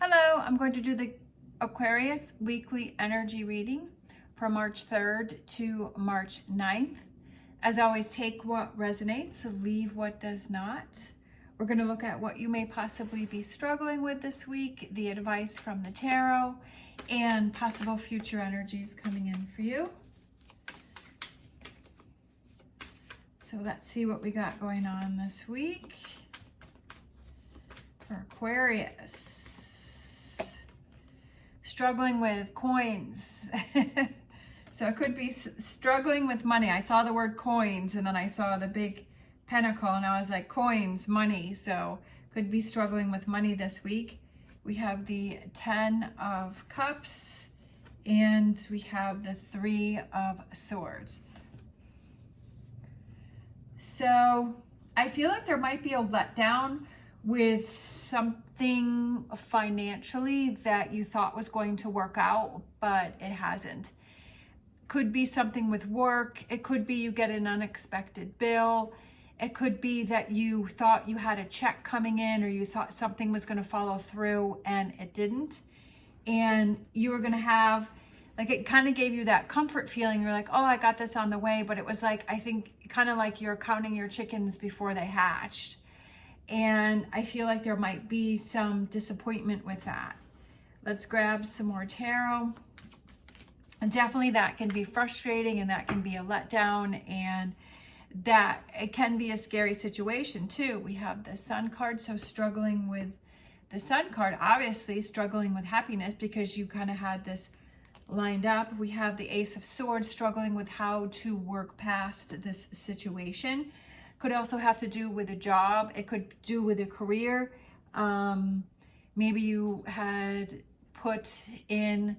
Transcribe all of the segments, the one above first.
Hello, I'm going to do the Aquarius weekly energy reading from March 3rd to March 9th. As always, take what resonates, leave what does not. We're going to look at what you may possibly be struggling with this week, the advice from the tarot, and possible future energies coming in for you. So let's see what we got going on this week for Aquarius. Struggling with coins. So it could be struggling with money. I saw the word coins and then I saw the big pentacle and I was like, coins, money. So could be struggling with money this week. We have the 10 of Cups and we have the 3 of Swords. So I feel like there might be a letdown with something financially that you thought was going to work out, but it hasn't. Could be something with work. It could be you get an unexpected bill. It could be that you thought you had a check coming in or you thought something was going to follow through and it didn't. And you were going to have, like, it kind of gave you that comfort feeling. You're like, oh, I got this on the way. But it was like, I think kind of like you're counting your chickens before they hatched. And I feel like there might be some disappointment with that. Let's grab some more tarot. And definitely that can be frustrating and that can be a letdown and that it can be a scary situation too. We have the Sun card, so struggling with the Sun card, obviously struggling with happiness because you kind of had this lined up. We have the Ace of Swords, struggling with how to work past this situation. Could also have to do with a job. It could do with a career. Maybe you had put in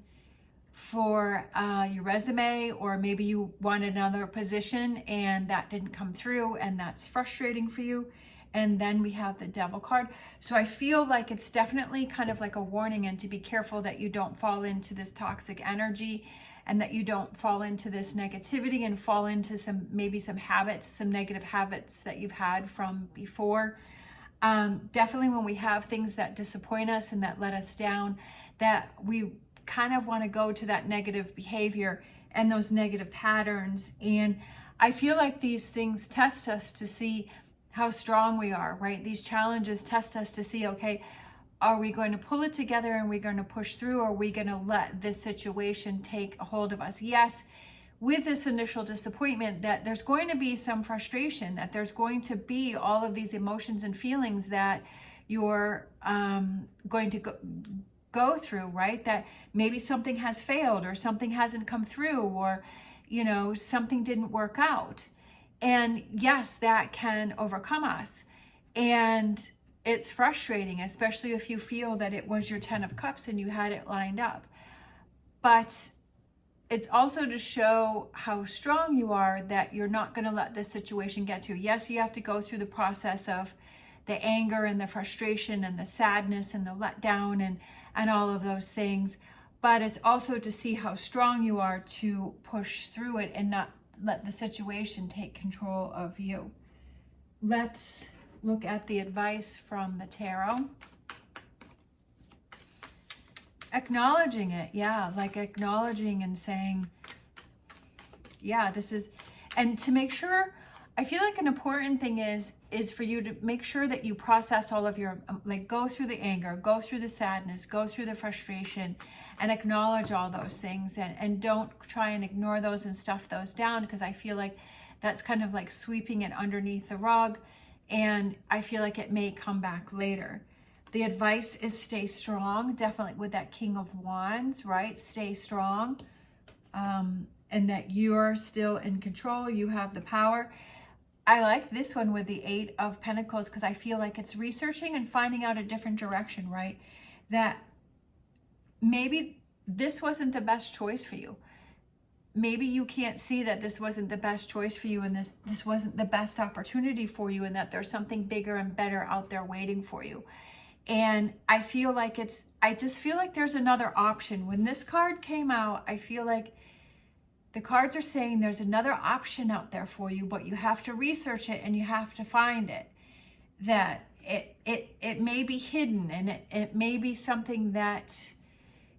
for your resume, or maybe you wanted another position and that didn't come through and that's frustrating for you. And then we have the Devil card. So I feel like it's definitely kind of like a warning and to be careful that you don't fall into this toxic energy and that you don't fall into this negativity and fall into maybe some habits, some negative habits that you've had from before. Definitely when we have things that disappoint us and that let us down, that we kind of want to go to that negative behavior and those negative patterns. And I feel like these things test us to see how strong we are, right? These challenges test us to see, okay, are we going to pull it together and we're going to push through, or are we going to let this situation take a hold of us? Yes, with this initial disappointment, that there's going to be some frustration, that there's going to be all of these emotions and feelings that you're going to go through, right? That maybe something has failed or something hasn't come through, or, you know, something didn't work out. And yes, that can overcome us. And it's frustrating, especially if you feel that it was your 10 of Cups and you had it lined up. But it's also to show how strong you are, that you're not going to let this situation get to you. Yes, you have to go through the process of the anger and the frustration and the sadness and the letdown and all of those things. But it's also to see how strong you are to push through it and not let the situation take control of you. Let's look at the advice from the tarot. Acknowledging it, yeah, like acknowledging and saying, yeah, this is, and to make sure, I feel like an important thing is for you to make sure that you process all of your, like go through the anger, go through the sadness, go through the frustration, and acknowledge all those things, and don't try and ignore those and stuff those down, because I feel like that's kind of like sweeping it underneath the rug, and I feel like it may come back later. The advice is stay strong, definitely with that King of Wands, right? Stay strong, and that you're still in control. You have the power. I like this one with the 8 of Pentacles because I feel like it's researching and finding out a different direction, right? That maybe this wasn't the best choice for you. Maybe you can't see that this wasn't the best choice for you and this wasn't the best opportunity for you, and that there's something bigger and better out there waiting for you. And I feel like I just feel like there's another option. When this card came out, I feel like the cards are saying there's another option out there for you, but you have to research it and you have to find it. That it may be hidden, and it may be something that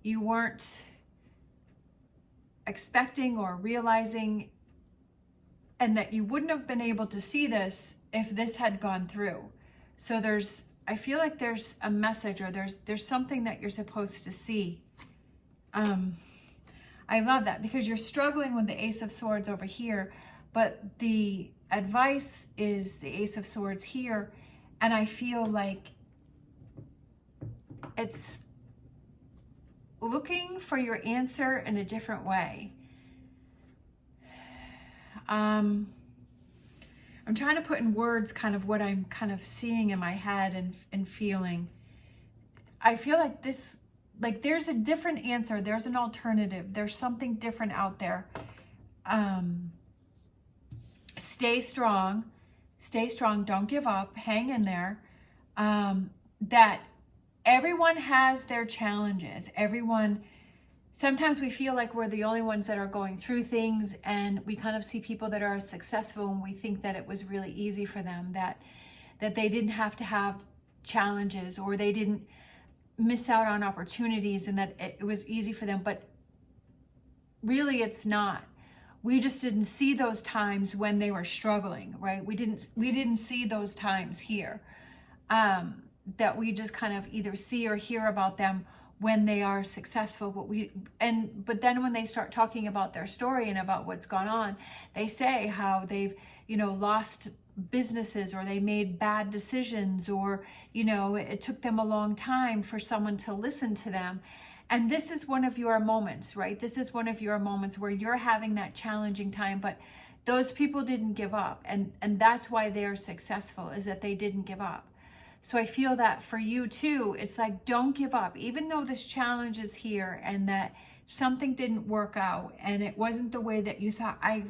you weren't expecting or realizing, and that you wouldn't have been able to see this if this had gone through. So I feel like there's a message, or there's something that you're supposed to see. I love that, because you're struggling with the Ace of Swords over here, but the advice is the Ace of Swords here. And I feel like it's looking for your answer in a different way. I'm trying to put in words kind of what I'm kind of seeing in my head and feeling. I feel like this, like there's a different answer. There's an alternative. There's something different out there. Stay strong. Stay strong. Don't give up. Hang in there. That everyone has their challenges. Sometimes we feel like we're the only ones that are going through things, and we kind of see people that are successful and we think that it was really easy for them, that they didn't have to have challenges, or they didn't miss out on opportunities, and that it was easy for them. But really it's not. We just didn't see those times when they were struggling, right? We didn't see those times here. That we just kind of either see or hear about them when they are successful. But then when they start talking about their story and about what's gone on, they say how they've, lost businesses, or they made bad decisions, or, it took them a long time for someone to listen to them. And this is one of your moments, right? This is one of your moments where you're having that challenging time, but those people didn't give up. And that's why they're successful, is that they didn't give up. So I feel that for you too, it's like, don't give up, even though this challenge is here and that something didn't work out and it wasn't the way that you thought. I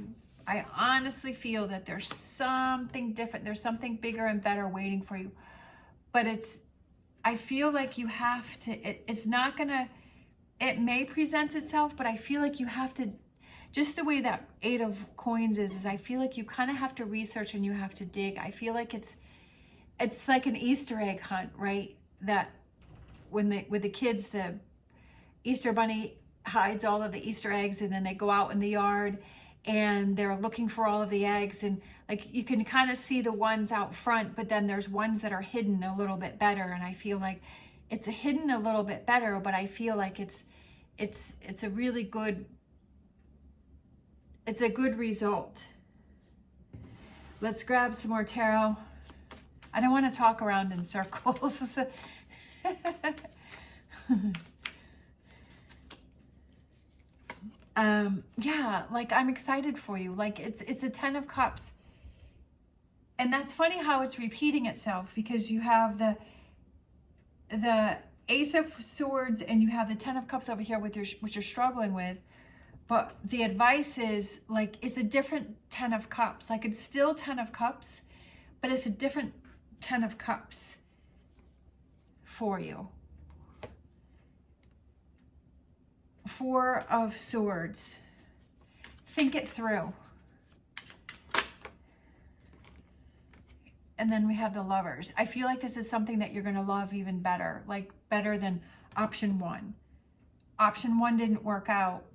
honestly feel that there's something different. There's something bigger and better waiting for you. But I feel like you have to, it's not gonna, it may present itself, but I feel like you have to, just the way that Eight of Coins is I feel like you kind of have to research and you have to dig. I feel like it's like an Easter egg hunt, right? That with the kids, the Easter Bunny hides all of the Easter eggs, and then they go out in the yard and they're looking for all of the eggs, and like you can kind of see the ones out front, but then there's ones that are hidden a little bit better. And I feel like it's hidden a little bit better, but I feel like it's a really good, it's a good result. Let's grab some more tarot. I don't want to talk around in circles. Yeah, like I'm excited for you. Like it's a 10 of Cups. And that's funny how it's repeating itself, because you have the Ace of Swords and you have the 10 of Cups over here which you're struggling with. But the advice is like, it's a different 10 of Cups. Like it's still 10 of Cups, but it's a different 10 of Cups for you. 4 of Swords. Think it through. And then we have the Lovers. I feel like this is something that you're going to love even better, like better than option 1. Option 1 didn't work out,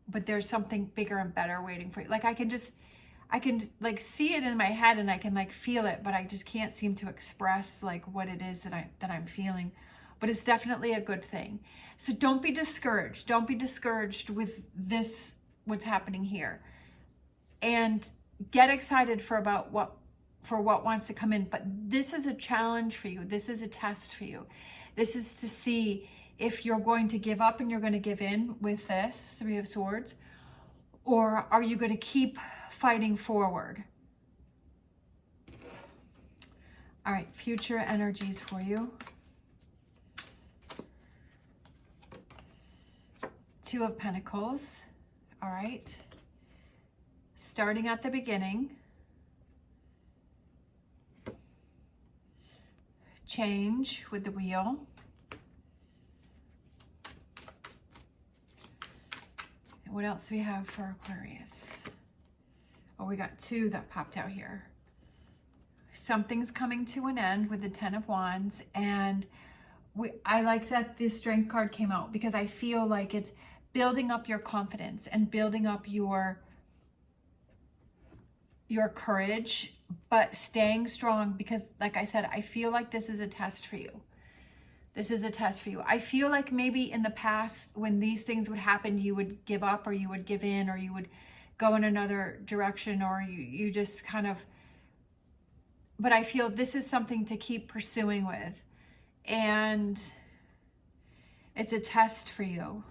but there's something bigger and better waiting for you. Like I can like see it in my head, and I can like feel it, but I just can't seem to express like what it is that I'm feeling. But it's definitely a good thing. So don't be discouraged. Don't be discouraged with this, what's happening here. And get excited for what wants to come in. But this is a challenge for you. This is a test for you. This is to see if you're going to give up and you're going to give in with this 3 of Swords, or are you going to keep fighting forward? All right, future energies for you. 2 of Pentacles. All right. Starting at the beginning. Change with the Wheel. What else do we have for Aquarius? Oh, we got 2 that popped out here. something's coming to an end with the 10 of Wands. And I like that the Strength card came out, because I feel like it's building up your confidence and building up your courage, but staying strong, because like I said, I feel like this is a test for you. This is a test for you. I feel like maybe in the past, when these things would happen, you would give up, or you would give in, or you would go in another direction, or you just kind of, but I feel this is something to keep pursuing with. And it's a test for you.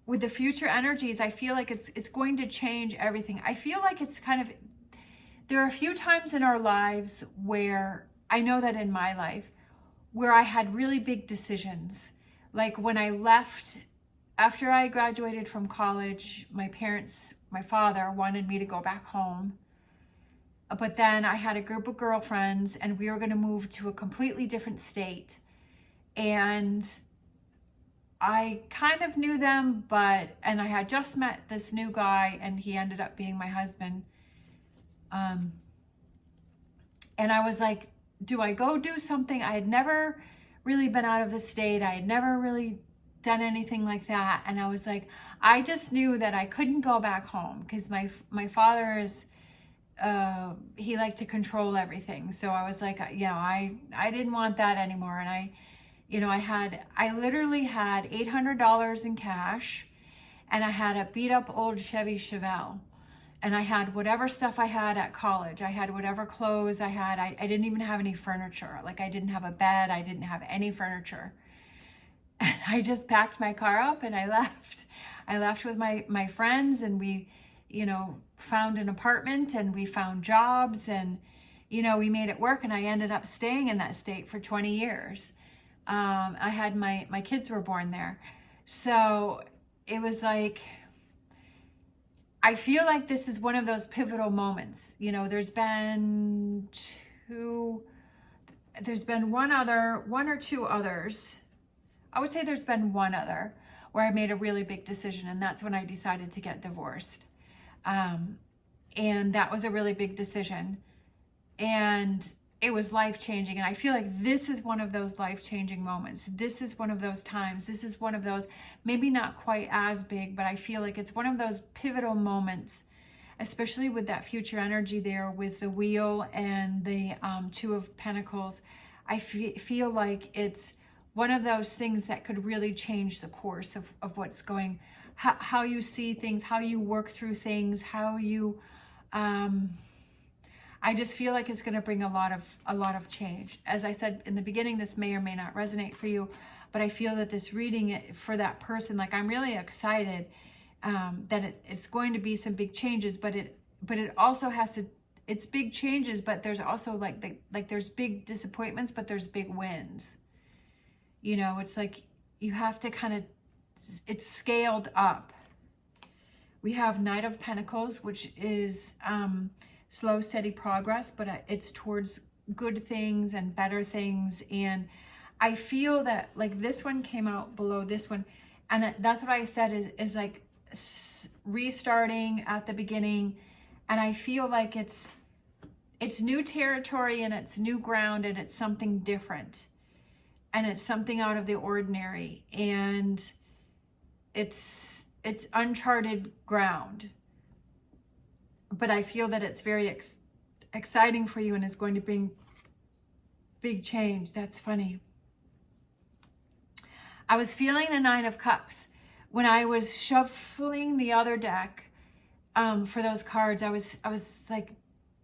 With the future energies, I feel like it's going to change everything. I feel like it's kind of, there are a few times in our lives where, I know that in my life, where I had really big decisions. Like when I left, after I graduated from college, my father wanted me to go back home. But then I had a group of girlfriends and we were going to move to a completely different state. And I kind of knew them, and I had just met this new guy, and he ended up being my husband. And I was like, do I go do something? I had never really been out of the state. I had never really done anything like that. And I was like, I just knew that I couldn't go back home, because my father is, he liked to control everything. So I was like, I didn't want that anymore. And I literally had $800 in cash, and I had a beat up old Chevy Chevelle, and I had whatever stuff I had at college. I had whatever clothes I had. I didn't even have any furniture. Like, I didn't have a bed. I didn't have any furniture. And I just packed my car up and I left. I left with my friends, and we, found an apartment, and we found jobs, and, we made it work. And I ended up staying in that state for 20 years. I had my kids were born there. So it was like, I feel like this is one of those pivotal moments. There's been one or two others. I would say there's been one other where I made a really big decision, and that's when I decided to get divorced. And that was a really big decision. And it was life-changing. And I feel like this is one of those life-changing moments. This is one of those times. This is one of those, maybe not quite as big, but I feel like it's one of those pivotal moments, especially with that future energy there with the Wheel and the Two of Pentacles. I feel like it's one of those things that could really change the course of what's going, how you see things, how you work through things, how you, I just feel like it's going to bring a lot of change. As I said in the beginning, this may or may not resonate for you, but I feel that this reading for that person, like, I'm really excited that it's going to be some big changes, but it also has to, it's big changes, but there's also like there's big disappointments, but there's big wins. It's like you have to kind of, it's scaled up. We have Knight of Pentacles, which is slow, steady progress, but it's towards good things and better things. And I feel that, like, this one came out below this one, and that's what I said is like restarting at the beginning. And I feel like it's new territory, and it's new ground, and it's something different, and it's something out of the ordinary, and it's uncharted ground. But I feel that it's very exciting for you, and it's going to bring big change. That's funny. I was feeling the Nine of Cups. When I was shuffling the other deck for those cards, I was like,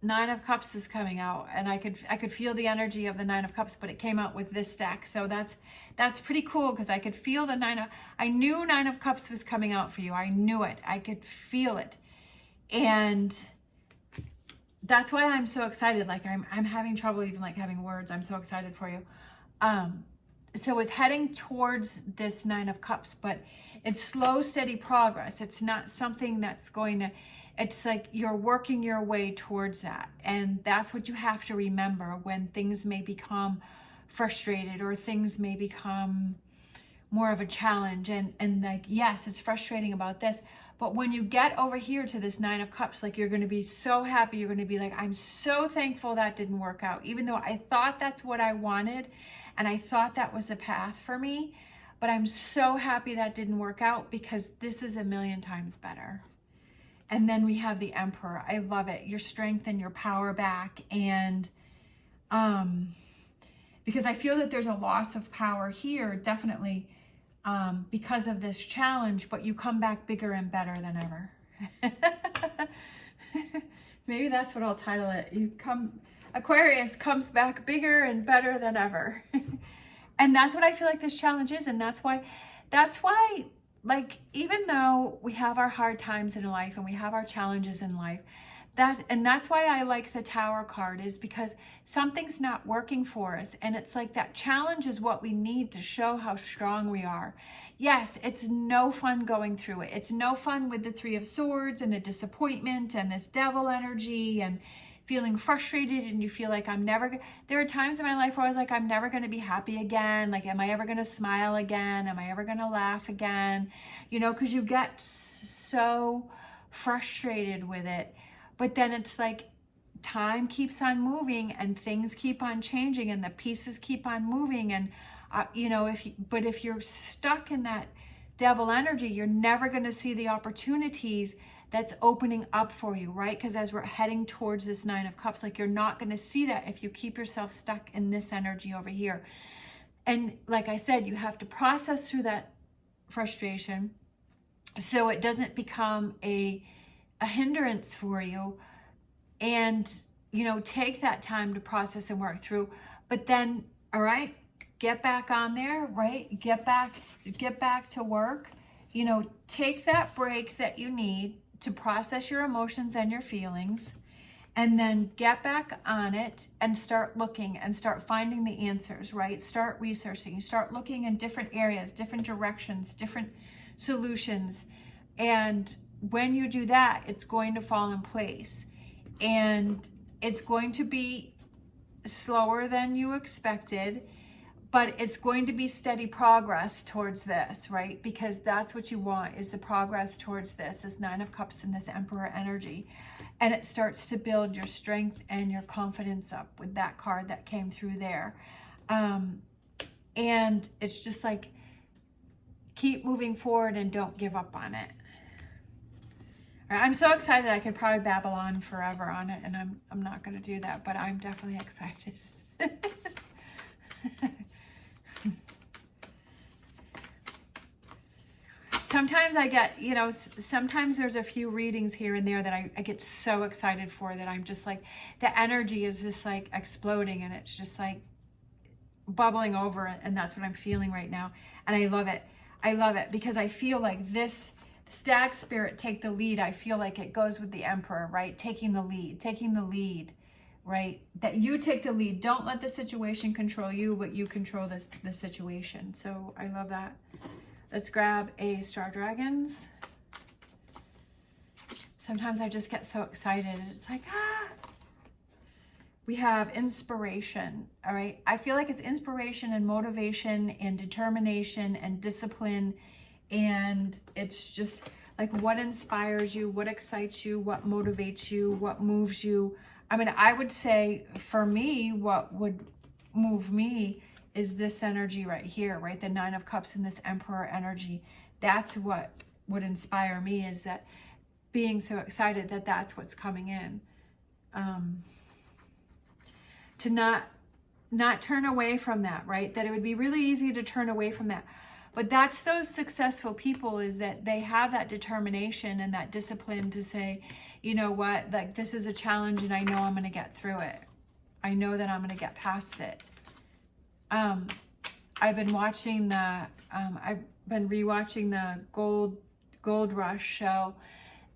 Nine of Cups is coming out, and I could feel the energy of the Nine of Cups, but it came out with this deck. So that's pretty cool, because I could feel I knew Nine of Cups was coming out for you. I knew it. I could feel it. And that's why I'm so excited. Like, I'm having trouble even like having words. I'm so excited for you. So it's heading towards this Nine of Cups, but it's slow, steady progress. It's not something that's going to, it's like you're working your way towards that. And that's what you have to remember when things may become frustrated, or things may become more of a challenge. And like, yes, it's frustrating about this, But when you get over here to this Nine of Cups, like you're going to be so happy. You're going to be like, I'm so thankful that didn't work out, even though I thought that's what I wanted and I thought that was the path for me. But I'm so happy that didn't work out because this is a million times better. And then we have the Emperor. I love it. Your strength and your power back. And because I feel that there's a loss of power here, definitely, because of this challenge, but you come back bigger and better than ever. Maybe that's what I'll title it. Aquarius comes back bigger and better than ever. And that's what I feel like this challenge is. And that's why, like, even though we have our hard times in life and we have our challenges in life, that's why I like the Tower card, is because something's not working for us. And it's like that challenge is what we need to show how strong we are. Yes, it's no fun going through it. It's no fun with the Three of Swords and a disappointment and this devil energy and feeling frustrated, and you feel like there are times in my life where I was like, I'm never going to be happy again. Like, am I ever going to smile again? Am I ever going to laugh again? You know, because you get so frustrated with it. But then it's like time keeps on moving and things keep on changing and the pieces keep on moving. And, you know, if you're stuck in that devil energy, you're never going to see the opportunities that's opening up for you, right? Because as we're heading towards this Nine of Cups, like, you're not going to see that if you keep yourself stuck in this energy over here. And like I said, you have to process through that frustration so it doesn't become a hindrance for you, and, you know, take that time to process and work through. But then, all right, get back on there, right? Get back to work. You know, take that break that you need to process your emotions and your feelings, and then get back on it and start looking and start finding the answers, right? Start researching, start looking in different areas, different directions, different solutions. And when you do that, it's going to fall in place, and it's going to be slower than you expected, but it's going to be steady progress towards this, right? Because that's what you want, is the progress towards this Nine of Cups and this Emperor energy. And it starts to build your strength and your confidence up with that card that came through there. And it's just like, keep moving forward and don't give up on it. I'm so excited. I could probably babble on forever on it, and I'm not going to do that, but I'm definitely excited. Sometimes I get, you know, sometimes there's a few readings here and there that I get so excited for, that I'm just like, the energy is just like exploding, and it's just like bubbling over, and that's what I'm feeling right now. And I love it. I love it because I feel like this Stag Spirit, take the lead. I feel like it goes with the Emperor, right? Taking the lead, right? That you take the lead. Don't let the situation control you, but you control the situation. So I love that. Let's grab a Star Dragons. Sometimes I just get so excited, and it's like, We have inspiration, all right? I feel like it's inspiration and motivation and determination and discipline. And it's just like, what inspires you, what excites you, what motivates you, what moves you. I mean, I would say for me, what would move me is this energy right here, right? The Nine of Cups and this Emperor energy. That's what would inspire me, is that being so excited that that's what's coming in. To not turn away from that, right? That it would be really easy to turn away from that. But that's those successful people, is that they have that determination and that discipline to say, you know what, like, this is a challenge and I know I'm going to get through it. I know that I'm going to get past it. I've been watching I've been rewatching the Gold Rush show,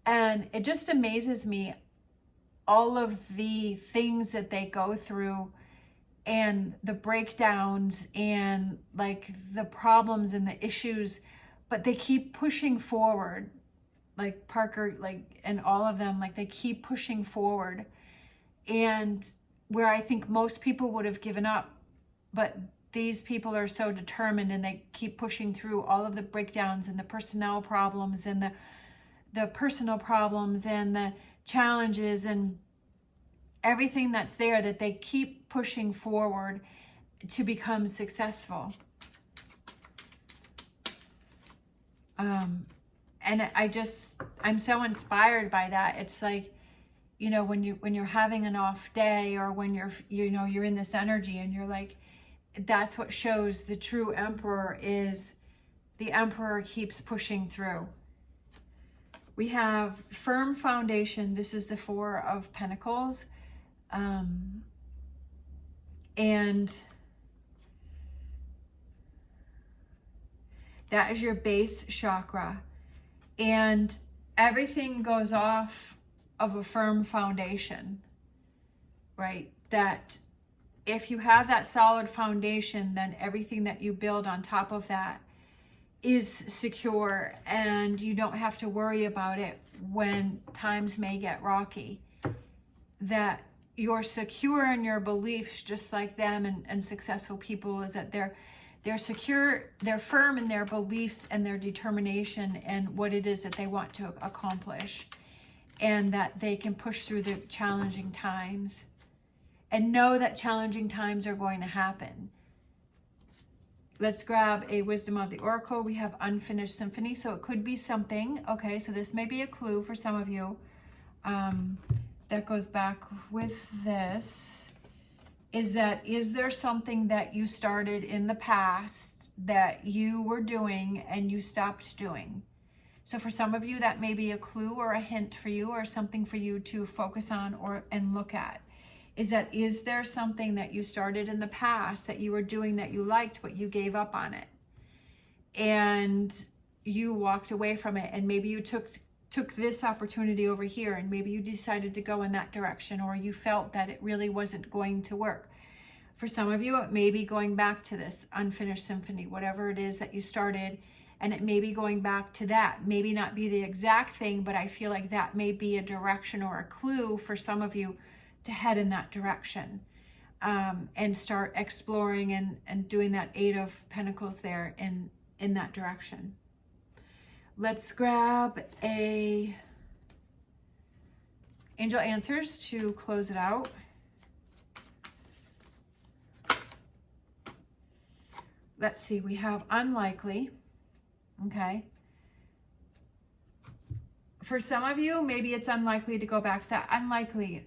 and it just amazes me, all of the things that they go through and the breakdowns and like the problems and the issues, but they keep pushing forward. Like Parker, like, and all of them, like, they keep pushing forward. And where I think most people would have given up, but these people are so determined, and they keep pushing through all of the breakdowns and the personnel problems and the personal problems and the challenges and everything that's there, that they keep pushing forward to become successful. And I'm so inspired by that. It's like, you know, when you're having an off day, or when you're in this energy and you're like, that's what shows the true emperor is the emperor keeps pushing through. We have firm foundation. This is the Four of Pentacles. And that is your base chakra. And everything goes off of a firm foundation, right? That if you have that solid foundation, then everything that you build on top of that is secure, and you don't have to worry about it when times may get rocky. That you're secure in your beliefs, just like them, and successful people, is that they're secure, they're firm in their beliefs and their determination and what it is that they want to accomplish, and that they can push through the challenging times and know that challenging times are going to happen. Let's grab a wisdom of the oracle. We have unfinished symphony, so it could be something. Okay, so this may be a clue for some of you. That goes back with this. Is there something that you started in the past that you were doing and you stopped doing? So for some of you, that may be a clue or a hint for you, or something for you to focus on and look at. Is there something that you started in the past that you were doing that you liked, but you gave up on it? And you walked away from it, and maybe you took this opportunity over here, and maybe you decided to go in that direction, or you felt that it really wasn't going to work. For some of you, it may be going back to this unfinished symphony, whatever it is that you started, and it may be going back to that. Maybe not be the exact thing, but I feel like that may be a direction or a clue for some of you to head in that direction, and start exploring and doing that Eight of Pentacles there in that direction. Let's grab a Angel Answers to close it out. Let's see, we have unlikely. Okay. For some of you, maybe it's unlikely to go back to that. Unlikely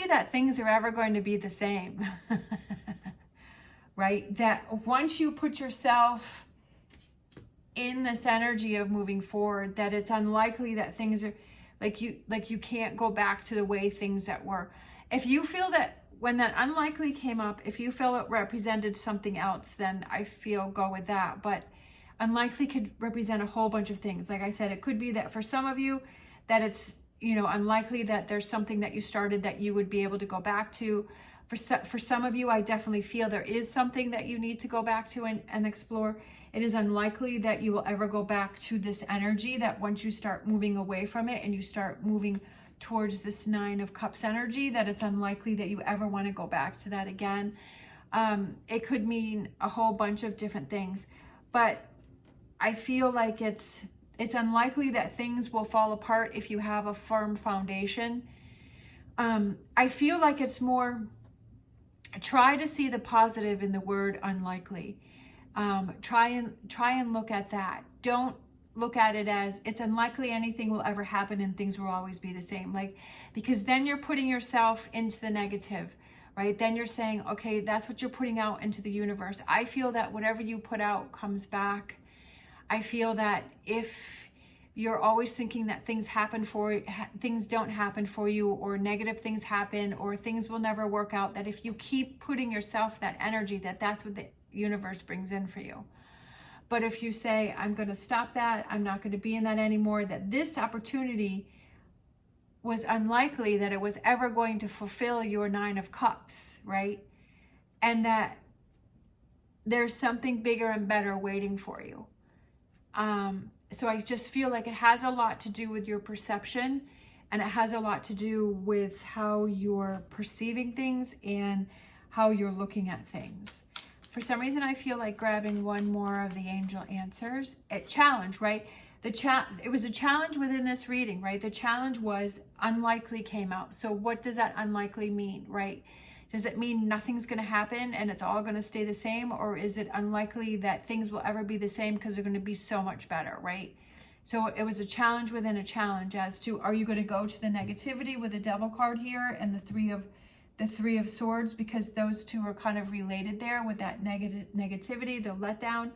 that things are ever going to be the same. Right? That once you put yourself in this energy of moving forward, that it's unlikely that things are like you can't go back to the way things that were. If you feel that when that unlikely came up, if you feel it represented something else, then I feel go with that. But unlikely could represent a whole bunch of things. Like I said, it could be that for some of you that it's, you know, unlikely that there's something that you started that you would be able to go back to. For some of you, I definitely feel there is something that you need to go back to and explore. It is unlikely that you will ever go back to this energy, that once you start moving away from it and you start moving towards this Nine of Cups energy, that it's unlikely that you ever want to go back to that again. It could mean a whole bunch of different things, but I feel like it's unlikely that things will fall apart if you have a firm foundation. I feel like it's more, try to see the positive in the word unlikely. Try and look at that. Don't look at it as it's unlikely anything will ever happen and things will always be the same. Like, because then you're putting yourself into the negative, right? Then you're saying, okay, that's what you're putting out into the universe. I feel that whatever you put out comes back. I feel that if you're always thinking that things don't happen for you, or negative things happen, or things will never work out, that if you keep putting yourself that energy, that's what the universe brings in for you. But if you say, I'm going to stop that, I'm not going to be in that anymore, that this opportunity was unlikely that it was ever going to fulfill your Nine of Cups, right? And that there's something bigger and better waiting for you. So I just feel like it has a lot to do with your perception, and it has a lot to do with how you're perceiving things and how you're looking at things. For some reason, I feel like grabbing one more of the Angel Answers. Challenge, right? It was a challenge within this reading, right? The challenge was unlikely came out. So what does that unlikely mean, right? Does it mean nothing's going to happen and it's all going to stay the same? Or is it unlikely that things will ever be the same because they're going to be so much better, right? So it was a challenge within a challenge as to, are you going to go to the negativity with the Devil card here and the Three of Swords, because those two are kind of related there with that negativity, the letdown.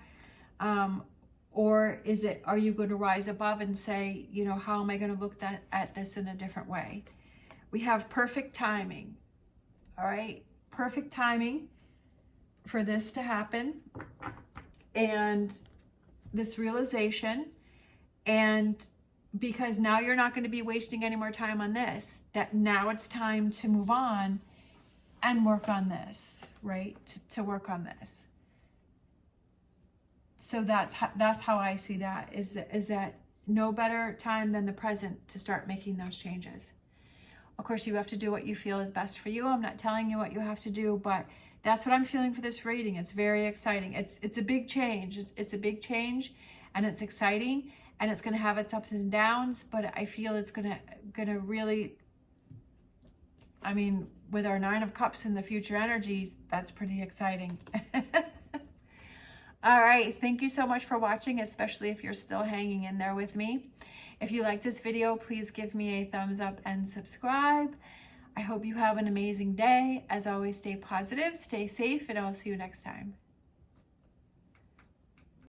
Or is it, are you going to rise above and say, you know, how am I going to look at this in a different way? We have perfect timing. All right, perfect timing for this to happen, and this realization, and because now you're not going to be wasting any more time on this, that now it's time to move on and work on this, right? To work on this. So that's how I see that, is that no better time than the present to start making those changes. Of course, you have to do what you feel is best for you. I'm not telling you what you have to do, but that's what I'm feeling for this reading. It's very exciting. It's a big change. It's a big change, and it's exciting, and it's going to have its ups and downs, but I feel it's going to really, I mean, with our 9 of Cups and the future energies, that's pretty exciting. All right, thank you so much for watching, especially if you're still hanging in there with me. If you like this video, please give me a thumbs up and subscribe. I hope you have an amazing day. As always, stay positive, stay safe, and I'll see you next time.